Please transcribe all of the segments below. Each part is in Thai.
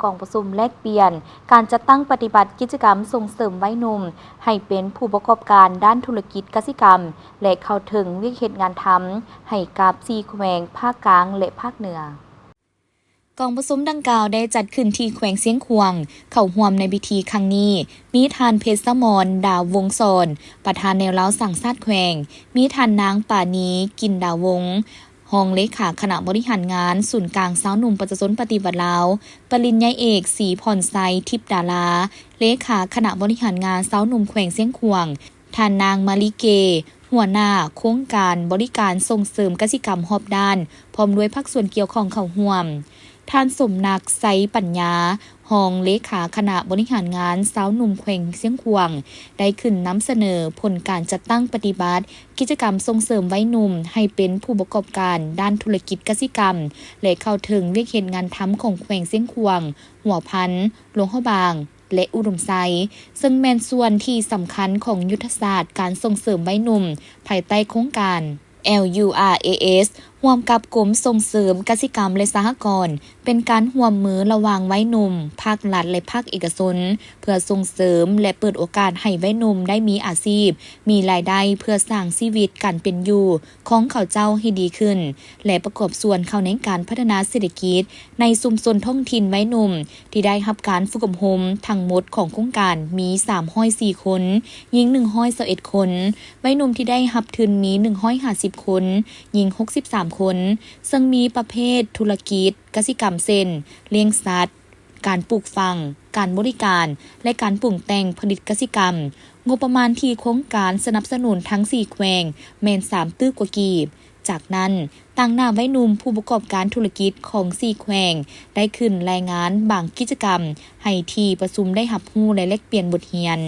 กองประชุมแลกเปลี่ยนการจัดตั้งปฏิบัติกิจกรรมส่งเสริมวัยหนุ่มให้เป็นผู้ประกอบการด้านธุรกิจกสิกรรมและเข้าถึงวิกฤตงานทำให้กับ4แขวงภาคกลางและภาคเหนือกองประชุมดังกล่าวได้จัดขึ้นที่แขวงเสียงขวางเข้าร่วมในพิธีครั้งนี้มีท่านเพชรสมรดาววงศ์สอนประธานแนวเล้าสั่งชาติแขวงมีท่านนางป่านีกินดาวงศ์รองเลขาคณะบริหารงานศูนย์กลางสาวหนุ่มประชาชนปฏิบัติลาวปริญญาเอกศรีพรไซทิพดาราเลขาคณะบริหารงานสาวหนุ่มแขวงเสียงขวางท่านนางมาลิเกหัวหน้าโครงการบริการส่งเสริมกสิกรรมรอบด้านพร้อมด้วยภาคส่วนเกี่ยวข้องเข้าร่วมท่านสมนักไซปัญญารองเลขาคณะบริหารงานสาวหนุ่มแขวงเสียงขวางได้ขึ้นนำเสนอผลการจัดตั้งปฏิบัติกิจกรรมส่งเสริมวัยหนุ่มให้เป็นผู้ประกอบการด้านธุรกิจกสิกรรมและเข้าถึงวิกฤตงานทำของแขวงเสียงขวางหัวพันหลวงพ่อบางและอุดมไซซึ่งแม่นส่วนที่สำคัญของยุทธศาสตร์การส่งเสริมวัยหนุ่มภายใต้โครงการ LURAS ร่วมกับกรมส่งเสริมกสิกรรมและสหกรณ์เป็นการร่วมมือระหว่างวัยหนุ่มภาครัฐและภาคเอกชนเพื่อส่งเสริมและเปิดโอกาสให้วัยหนุ่มได้มีอาชีพมีรายได้เพื่อสร้างชีวิตการเป็นอยู่ของเขาเจ้าให้ดีขึ้นและประกอบส่วนเข้าในการพัฒนาเศรษฐกิจในชุมชนท้องถิ่นวัยหนุ่มที่ได้รับการฝึกอบรมทั้งหมดของโครงการมี304คนหญิง121คนวัยหนุ่มที่ได้รับทุนมี150คนหญิง63คนซึ่งมีประเภทธุรกิจกสิกรรมเช่นเลี้ยงสัตว์การปลูกฝังการบริการและการปรุงแต่งผลิตกสิกรรมงบประมาณที่โครงการสนับสนุนทั้ง4แขวงแม่น3ตื้อกว่ากีบจากนั้นตั้งหน้าวัยหนุ่มผู้ประกอบการธุรกิจของ4แขวงได้ขึ้นรายงานบางกิจกรรมให้ที่ประชุมได้รับรู้และแลกเปลี่ยนบทเรียน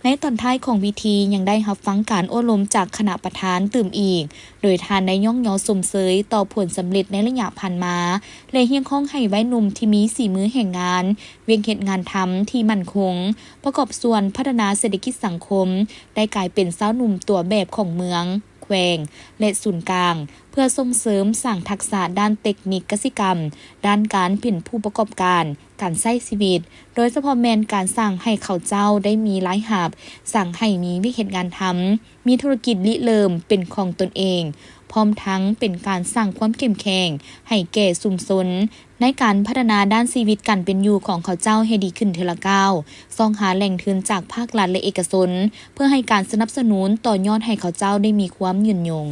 ในตอนท้ายของพิธียังได้รับฟังการอบรมจากคณะประธานตื่มอีกโดยทานได้ย่องยอสมเสยต่อผลสำเร็จในระยะผ่านมาและเฮียงข้องให้วัยหนุ่มที่มีฝีมือแห่งงานเวียงเฮ็ดงานทำที่มั่นคงประกอบส่วนพัฒนาเศรษฐกิจสังคมได้กลายเป็นสาวหนุ่มตัวแบบของเมืองแขวงและศูนย์กลางเพื่อส่งเสริมสร้างทักษะด้านเทคนิคกสิกรรมด้านการเป็นผู้ประกอบการใช้ชีวิตโดยเฉพาะแมนการสร้างให้เขาเจ้าได้มีรายรับสร้างให้มีวิกฤตงานทำมีธุรกิจริเริ่มเป็นของตนเองพร้อมทั้งเป็นการสร้างความเข้มแข็งให้แก่ชุมชนในการพัฒนาด้านชีวิตการเป็นอยู่ของเขาเจ้าให้ดีขึ้นเทอละก้าวส่องหาแหล่งทุนจากภาครัฐและเอกชนเพื่อให้การสนับสนุนต่อยอดให้เขาเจ้าได้มีความยืนยง